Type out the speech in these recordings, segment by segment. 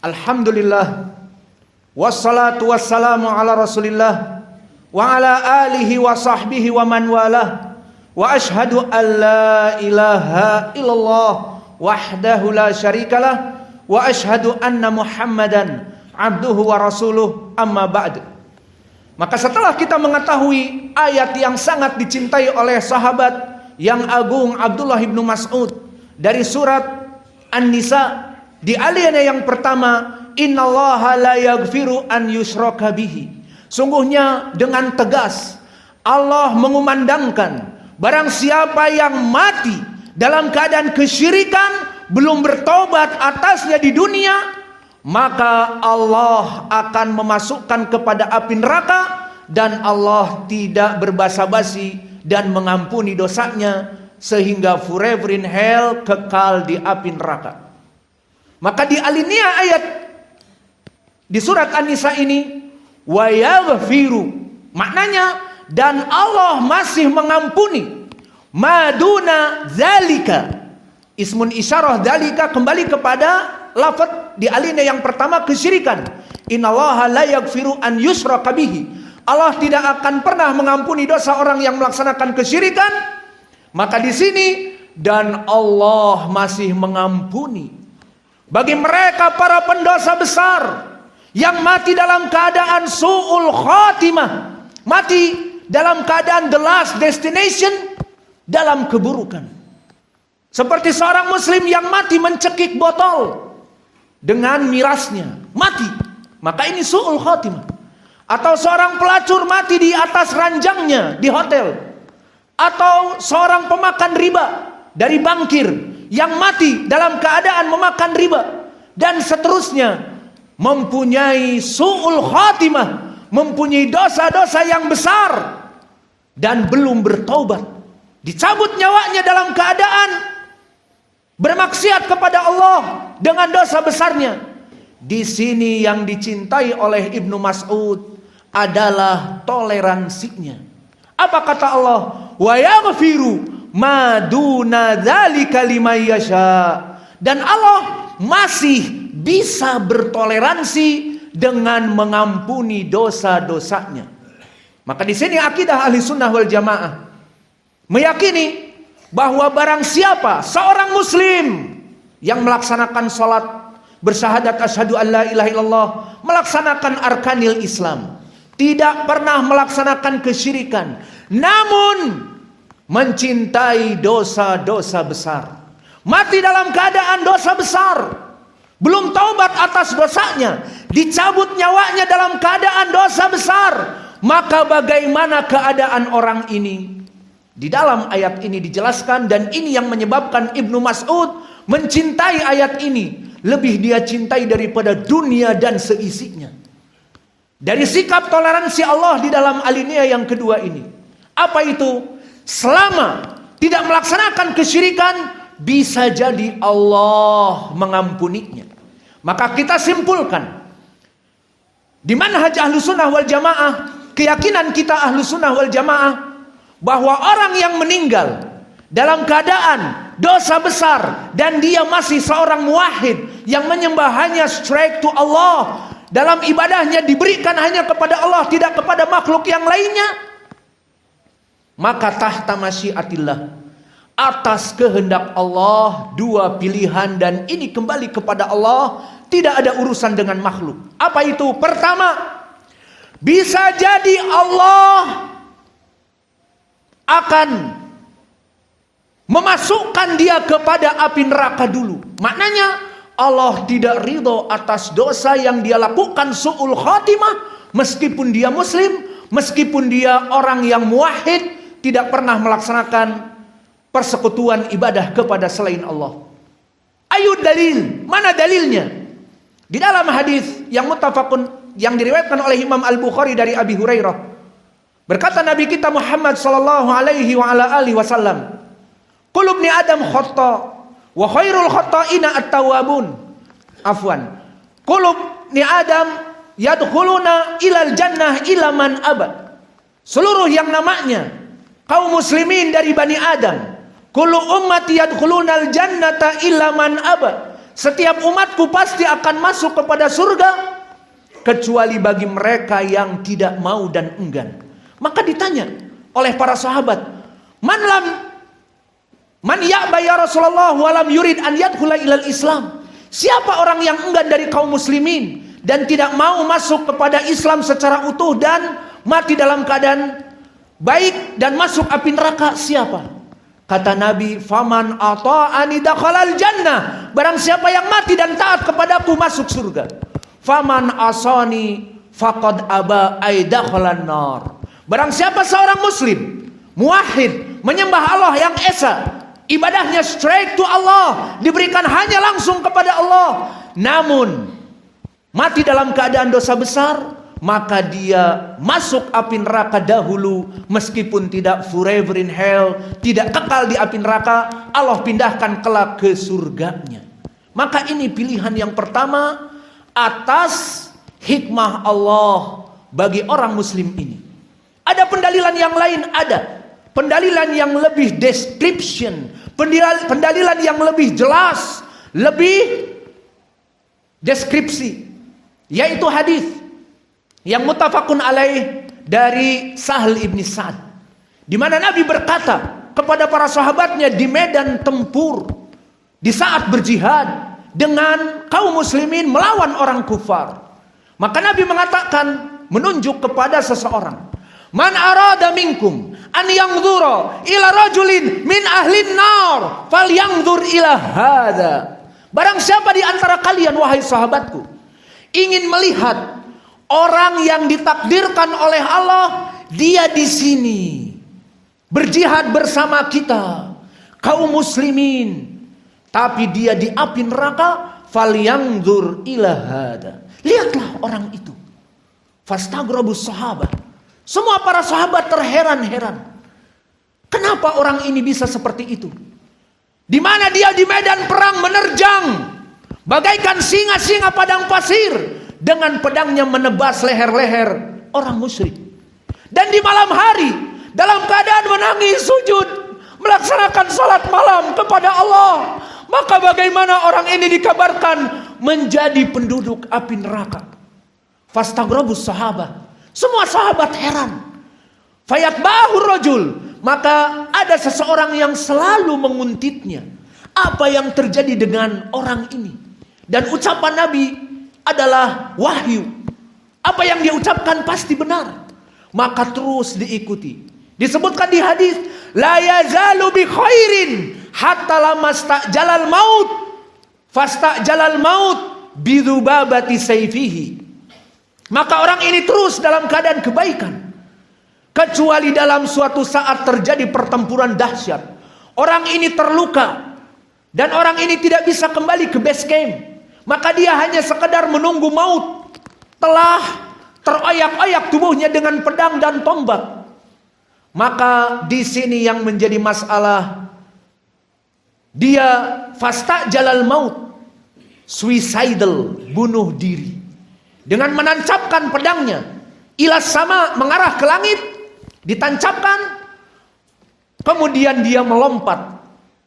Alhamdulillah, wassalatu wassalamu ala Rasulillah wa ala alihi wa sahbihi wa man walah, wa ashhadu an la ilaha illallah wahdahu la syarikalah, wa ashhadu anna Muhammadan abduhu wa rasuluh, amma ba'd. Maka setelah kita mengetahui ayat yang sangat dicintai oleh sahabat yang agung Abdullah ibnu Mas'ud dari surat An-Nisa, di alinea yang pertama, innallaha la yaghfiru an yushraka bihi. Sungguhnya dengan tegas Allah mengumandangkan, barang siapa yang mati dalam keadaan kesyirikan, belum bertobat atasnya di dunia, maka Allah akan memasukkan kepada api neraka, dan Allah tidak berbasa-basi dan mengampuni dosanya sehingga forever in hell, kekal di api neraka. Maka di alinea ayat di surat An-Nisa ini, wa yaghfiru, maknanya dan Allah masih mengampuni, maduna zalika, ismun isyarah zalika kembali kepada lafaz di alinea yang pertama kesyirikan. Innallaha la yaghfiru an yushraka bihi. Allah tidak akan pernah mengampuni dosa orang yang melaksanakan kesyirikan. Maka di sini, dan Allah masih mengampuni bagi mereka para pendosa besar yang mati dalam keadaan su'ul khatimah, mati dalam keadaan the last destination, dalam keburukan. Seperti seorang muslim yang mati mencekik botol dengan mirasnya, mati, maka ini su'ul khatimah. Atau seorang pelacur mati di atas ranjangnya di hotel, atau seorang pemakan riba dari bankir yang mati dalam keadaan memakan riba, dan seterusnya, mempunyai su'ul khatimah, mempunyai dosa-dosa yang besar dan belum bertaubat, dicabut nyawanya dalam keadaan bermaksiat kepada Allah dengan dosa besarnya. Di sini yang dicintai oleh Ibnu Mas'ud adalah toleransinya. Apa kata Allah? Wa yaghfiru ma duna dzalika liman yasha. Dan Allah masih bisa bertoleransi dengan mengampuni dosa-dosanya. Maka di sini akidah ahli sunnah wal jamaah meyakini bahwa barang siapa seorang muslim yang melaksanakan salat, bersyahadat asyhadu an la ilaha illallah, melaksanakan arkanil Islam, tidak pernah melaksanakan kesyirikan, namun mencintai dosa-dosa besar, mati dalam keadaan dosa besar, belum taubat atas dosanya, dicabut nyawanya dalam keadaan dosa besar, maka bagaimana keadaan orang ini? Di dalam ayat ini dijelaskan, dan ini yang menyebabkan Ibnu Mas'ud mencintai ayat ini, lebih dia cintai daripada dunia dan seisinya. Dari sikap toleransi Allah di dalam alinea yang kedua ini, apa itu? Selama tidak melaksanakan kesyirikan, bisa jadi Allah mengampuninya. Maka kita simpulkan, di manhaj ahlu sunnah wal jamaah, keyakinan kita ahlu sunnah wal jamaah, bahwa orang yang meninggal dalam keadaan dosa besar dan dia masih seorang muwahhid yang menyembah hanya straight to Allah, dalam ibadahnya diberikan hanya kepada Allah, tidak kepada makhluk yang lainnya, maka tahta masyiatillah, atas kehendak Allah, dua pilihan, dan ini kembali kepada Allah, tidak ada urusan dengan makhluk. Apa itu? Pertama, bisa jadi Allah akan memasukkan dia kepada api neraka dulu. Maknanya Allah tidak ridho atas dosa yang dia lakukan su'ul khatimah, meskipun dia muslim, meskipun dia orang yang muwahhid, tidak pernah melaksanakan persekutuan ibadah kepada selain Allah. Ayo dalil, mana dalilnya? Di dalam hadis yang muttafaqun, yang diriwayatkan oleh Imam Al-Bukhari dari Abi Hurairah, berkata Nabi kita Muhammad sallallahu alaihi wa ala alihi wasallam, "Kullu ibni Adam khata wa khairul khata'ina at-tawwabun." Afwan. "Kullu ibni Adam yadkhuluna ilal jannah ila man aba." Seluruh yang namanya kaum muslimin dari Bani Adam, kullu ummati yadkhulunal jannata illa man aba. setiap umatku pasti akan masuk kepada surga kecuali bagi mereka yang tidak mau dan enggan. Maka ditanya oleh para sahabat, man ya'ba ya Rasulullah walam yurid an yadkhula ilal Islam. Siapa orang yang enggan dari kaum muslimin dan tidak mau masuk kepada Islam secara utuh dan mati dalam keadaan baik dan masuk api neraka? Siapa? Kata Nabi, faman ata'ani dakhalal jannah. Barang siapa yang mati dan taat kepadaku masuk surga. Faman asani faqad aba ay dakhalan nar. Barang siapa seorang muslim muwahhid, menyembah Allah yang esa, ibadahnya straight to Allah, diberikan hanya langsung kepada Allah, namun mati dalam keadaan dosa besar, maka dia masuk api neraka dahulu, meskipun tidak forever in hell, tidak kekal di api neraka, Allah pindahkan kelak ke surganya. Maka ini pilihan yang pertama atas hikmah Allah bagi orang muslim ini. Ada pendalilan yang lain, ada pendalilan yang lebih description, pendalilan yang lebih jelas, lebih deskripsi, yaitu hadis yang muttafaqun alaih dari Sahl ibn Sa'ad, di mana Nabi berkata kepada para sahabatnya di medan tempur, di saat berjihad dengan kaum muslimin melawan orang kufar. Maka Nabi mengatakan, menunjuk kepada seseorang, man arada minkum an yanzura ila rajulin min ahlin nar falyanzur ila hadza. Barang siapa di antara kalian, wahai sahabatku, ingin melihat orang yang ditakdirkan oleh Allah, dia di sini berjihad bersama kita kaum muslimin, tapi dia di api neraka, falyanzur ila hada. Lihatlah orang itu. Fastagrabus sahabat. Semua para sahabat terheran-heran. Kenapa orang ini bisa seperti itu? Di mana dia di medan perang menerjang bagaikan singa-singa padang pasir, dengan pedangnya menebas leher-leher orang musyrik. Dan di malam hari dalam keadaan menangis sujud melaksanakan salat malam kepada Allah, maka bagaimana orang ini dikabarkan menjadi penduduk api neraka? Fastagrabus sahabat. Semua sahabat heran. Fayatba'ahu rajul. Maka ada seseorang yang selalu menguntitnya apa yang terjadi dengan orang ini. Dan ucapan Nabi adalah wahyu. Apa yang dia ucapkan pasti benar. Maka terus diikuti. Disebutkan di hadis, la yazalu bi khairin hatta lamastajalal maut fastajalal maut bidubabati sayfihi. Maka orang ini terus dalam keadaan kebaikan, kecuali dalam suatu saat terjadi pertempuran dahsyat. Orang ini terluka dan orang ini tidak bisa kembali ke base camp. Maka dia hanya sekedar menunggu maut. Telah terayak-ayak tubuhnya dengan pedang dan tombak. Maka di sini yang menjadi masalah, dia fastajalal maut, suicidal, bunuh diri, dengan menancapkan pedangnya ilas sama, mengarah ke langit, ditancapkan, kemudian dia melompat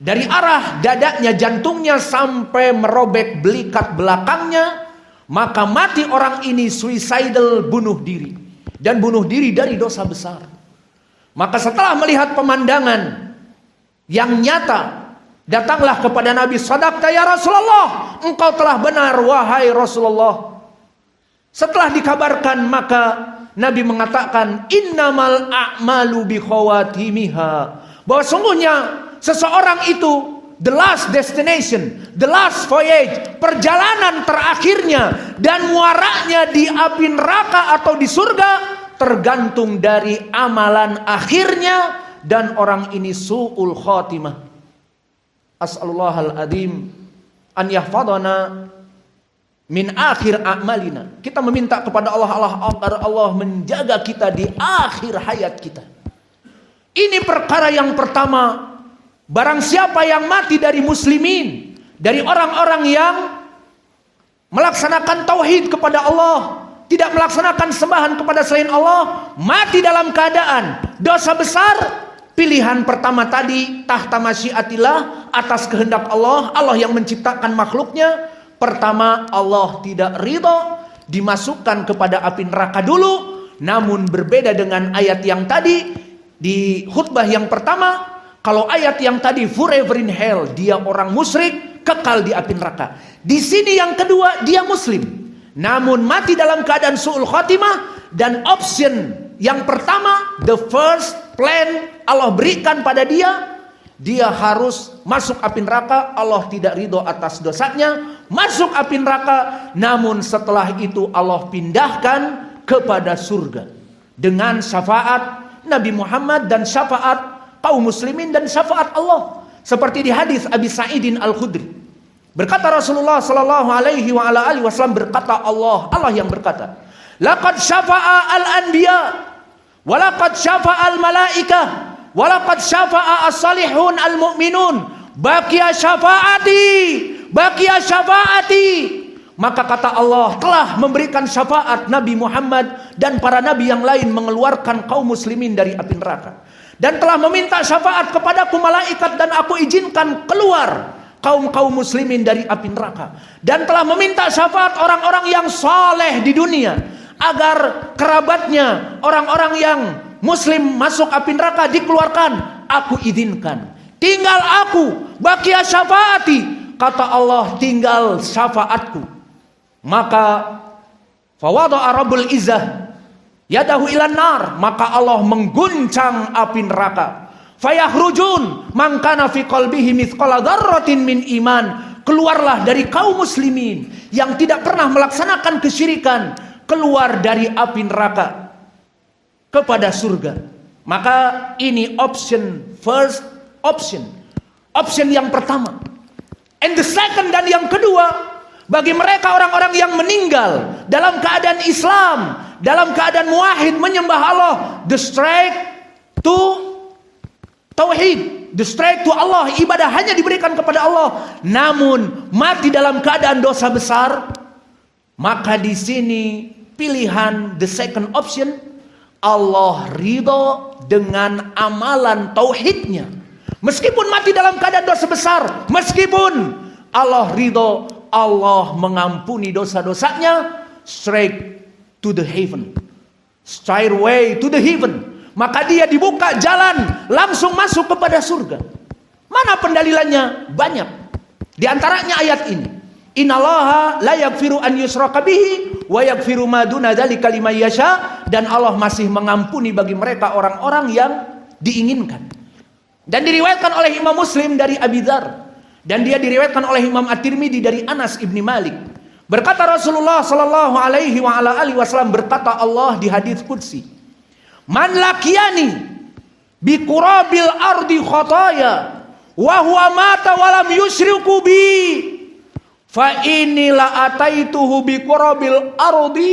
dari arah dadanya, jantungnya sampai merobek belikat belakangnya. Maka mati orang ini suicidal, bunuh diri, dan bunuh diri dari dosa besar. Maka setelah melihat pemandangan yang nyata, datanglah kepada Nabi, sadaqta ya Rasulullah, engkau telah benar wahai Rasulullah. Setelah dikabarkan, maka Nabi mengatakan, innamal a'malu bi khawatimiha, bahwa sungguhnya seseorang itu the last destination, the last voyage, perjalanan terakhirnya dan muaranya di api neraka atau di surga tergantung dari amalan akhirnya, dan orang ini su'ul khatimah. As'alullahal adzim an yahfadana min akhir a'malina. Kita meminta kepada Allah agar Allah menjaga kita di akhir hayat kita. Ini perkara yang pertama. Barang siapa yang mati dari muslimin, dari orang-orang yang melaksanakan tauhid kepada Allah, tidak melaksanakan sembahan kepada selain Allah, mati dalam keadaan dosa besar, pilihan pertama tadi tahta masyiatillah atas kehendak Allah, Allah yang menciptakan makhluknya. Pertama, Allah tidak ridho dimasukkan kepada api neraka dulu. Namun berbeda dengan ayat yang tadi di khutbah yang pertama, kalau ayat yang tadi forever in hell, dia orang musyrik, kekal di api neraka. Di sini yang kedua, dia muslim, namun mati dalam keadaan su'ul khatimah. Dan option yang pertama, the first plan Allah berikan pada dia, dia harus masuk api neraka. Allah tidak ridho atas dosanya, masuk api neraka. Namun setelah itu Allah pindahkan kepada surga dengan syafaat Nabi Muhammad dan syafaat kaum muslimin dan syafaat Allah. Seperti di hadis Abi Sa'idin Al-Khudri, berkata Rasulullah sallallahu alaihi wa ala alihi wasallam, berkata Allah yang berkata, laqad syafa'a al-anbiya wa laqad syafa'a al-malaikah wa laqad syafa'a as-salihun al-mu'minun baqiya syafaati. Maka kata Allah telah memberikan syafaat Nabi Muhammad dan para nabi yang lain mengeluarkan kaum muslimin dari api neraka, dan telah meminta syafaat kepadaku malaikat, dan aku izinkan keluar kaum muslimin dari api neraka, dan telah meminta syafaat orang-orang yang saleh di dunia agar kerabatnya orang-orang yang muslim masuk api neraka dikeluarkan. Aku izinkan, tinggal aku, baqiya syafaati, kata Allah, tinggal syafaatku. Maka fawada'a rabbul izzah yadahu ilan nar, maka Allah mengguncang api neraka. Fayakhrujun man kana fi qalbihi mithqala dzarratin min iman, keluarlah dari kaum muslimin yang tidak pernah melaksanakan kesyirikan, keluar dari api neraka kepada surga. Maka ini first option yang pertama. And the second, dan yang kedua, bagi mereka orang-orang yang meninggal dalam keadaan Islam, dalam keadaan muwahhid, menyembah Allah, the straight to tauhid, the straight to Allah, ibadah hanya diberikan kepada Allah, namun mati dalam keadaan dosa besar. Maka di sini pilihan the second option, Allah ridho dengan amalan tauhidnya. Meskipun mati dalam keadaan dosa besar, meskipun Allah ridho, Allah mengampuni dosa-dosanya, straight to the heaven, stairway to the heaven. Maka dia dibuka jalan langsung masuk kepada surga. Mana pendalilannya? Banyak. Di antaranya ayat ini, innallaha la yaghfiru an yushraka bihi wa yaghfiru ma duna dzalika liman yasha, dan Allah masih mengampuni bagi mereka orang-orang yang diinginkan. Dan diriwayatkan oleh Imam Muslim dari Abi Dzar, dan dia diriwayatkan oleh Imam At-Tirmidzi dari Anas ibni Malik. Berkata Rasulullah sallallahu alaihi wa ala alihi wasallam, berkata Allah di hadis qudsi, man lakiyani bi qurabil ardi khataya wa huwa mata wa lam yusyriku bi fa inilah ataituhu bi qurabil ardi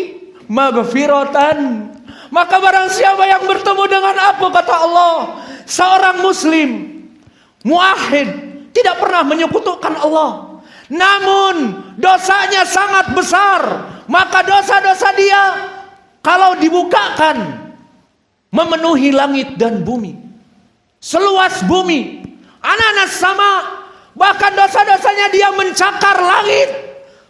maghfiratan. Maka barang siapa yang bertemu dengan aku, kata Allah, seorang muslim muwahhid, tidak pernah menyekutukan Allah, namun dosanya sangat besar, maka dosa-dosa dia kalau dibukakan memenuhi langit dan bumi, seluas bumi, ananas sama, bahkan dosa-dosanya dia mencakar langit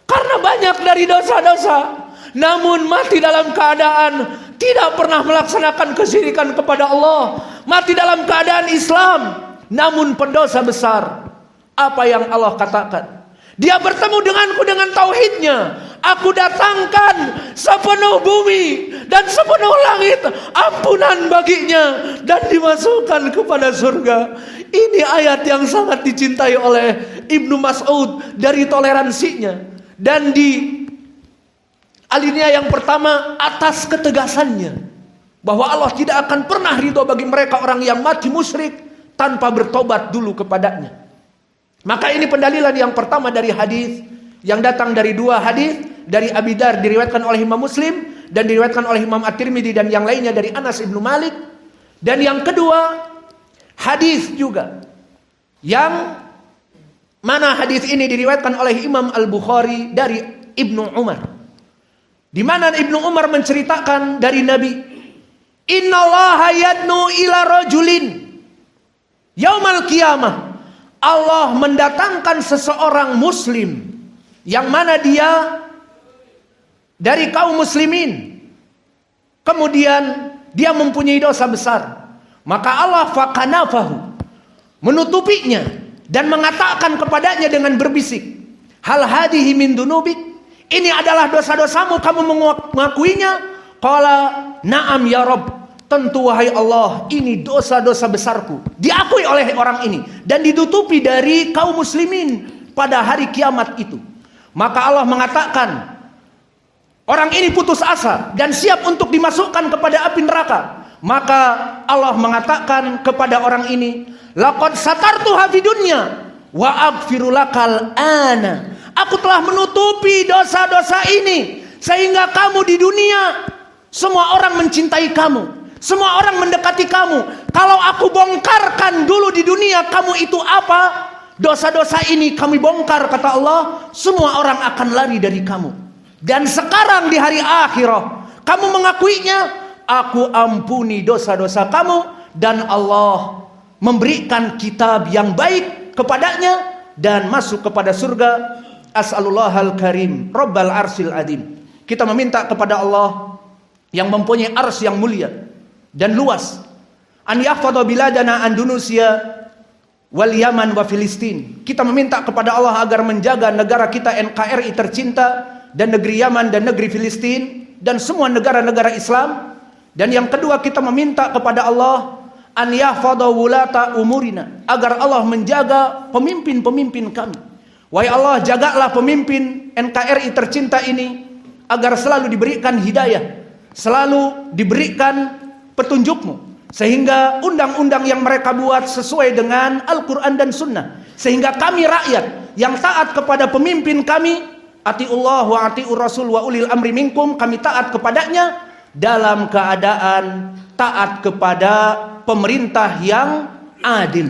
karena banyak dari dosa-dosa, namun mati dalam keadaan tidak pernah melaksanakan kesyirikan kepada Allah, mati dalam keadaan Islam, namun pendosa besar. Apa yang Allah katakan? Dia bertemu denganku dengan tauhidnya, aku datangkan sepenuh bumi dan sepenuh langit ampunan baginya, dan dimasukkan kepada surga. Ini ayat yang sangat dicintai oleh Ibnu Mas'ud dari toleransinya, dan di alinea yang pertama atas ketegasannya bahwa Allah tidak akan pernah ridho bagi mereka orang yang mati musyrik tanpa bertobat dulu kepadanya. Maka ini pendalilan yang pertama dari hadis yang datang dari dua hadis dari Abi Dzar, diriwayatkan oleh Imam Muslim dan diriwayatkan oleh Imam At-Tirmidzi dan yang lainnya dari Anas ibnu Malik. Dan yang kedua, hadis juga yang mana hadis ini diriwayatkan oleh Imam Al-Bukhari dari Ibnu Umar, di mana Ibnu Umar menceritakan dari Nabi, innallaha yadnu ila rajulin yaumal qiyamah Allah mendatangkan seseorang muslim yang mana dia dari kaum muslimin, kemudian dia mempunyai dosa besar, maka Allah faqanafahu, menutupinya dan mengatakan kepadanya dengan berbisik, hal hadhihi min dunubik, ini adalah dosa-dosamu, kamu mengakuinya? Qala na'am ya Rabb, tentu wahai Allah, ini dosa-dosa besarku, diakui oleh orang ini dan ditutupi dari kaum muslimin pada hari kiamat itu. Maka Allah mengatakan, orang ini putus asa dan siap untuk dimasukkan kepada api neraka. Maka Allah mengatakan kepada orang ini, laqad satartuha fid dunya wa aghfiru lakal ana, aku telah menutupi dosa-dosa ini sehingga kamu di dunia semua orang mencintai kamu, semua orang mendekati kamu. Kalau aku bongkarkan dulu di dunia kamu itu apa, dosa-dosa ini kami bongkar, kata Allah, semua orang akan lari dari kamu. Dan sekarang di hari akhirat kamu mengakuinya, aku ampuni dosa-dosa kamu, dan Allah memberikan kitab yang baik kepadanya dan masuk kepada surga. As'alullahal karim Rabbal arsil adim. Kita meminta kepada Allah yang mempunyai ars yang mulia dan luas, an yahfadha biladana Andalusia wal Yaman wa Filistin. Kita meminta kepada Allah agar menjaga negara kita NKRI tercinta, dan negeri Yaman dan negeri Filistin, dan semua negara-negara Islam. Dan yang kedua, kita meminta kepada Allah an yahfadha wulata umurina, agar Allah menjaga pemimpin-pemimpin kami. Wahai Allah, jagalah pemimpin NKRI tercinta ini agar selalu diberikan hidayah, selalu diberikan petunjukmu, sehingga undang-undang yang mereka buat sesuai dengan Al-Quran dan Sunnah, sehingga kami rakyat yang taat kepada pemimpin kami, atiullah wa atiur rasul wa ulil amri minkum, kami taat kepadanya dalam keadaan taat kepada pemerintah yang adil.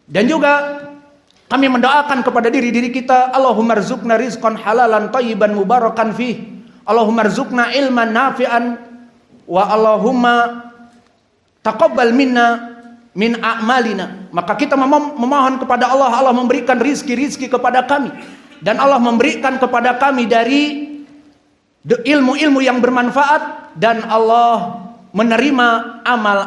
Dan juga kami mendoakan kepada diri-diri kita, Allahumma rzuqna rizqan halalan thayyiban mubarakan fih, Allahumma rzuqna ilman nafi'an, wa Allahumma taqabbal minna min a'malina. Maka kita memohon kepada Allah, Allah memberikan rizki-rizki kepada kami, dan Allah memberikan kepada kami dari ilmu-ilmu yang bermanfaat, dan Allah menerima amal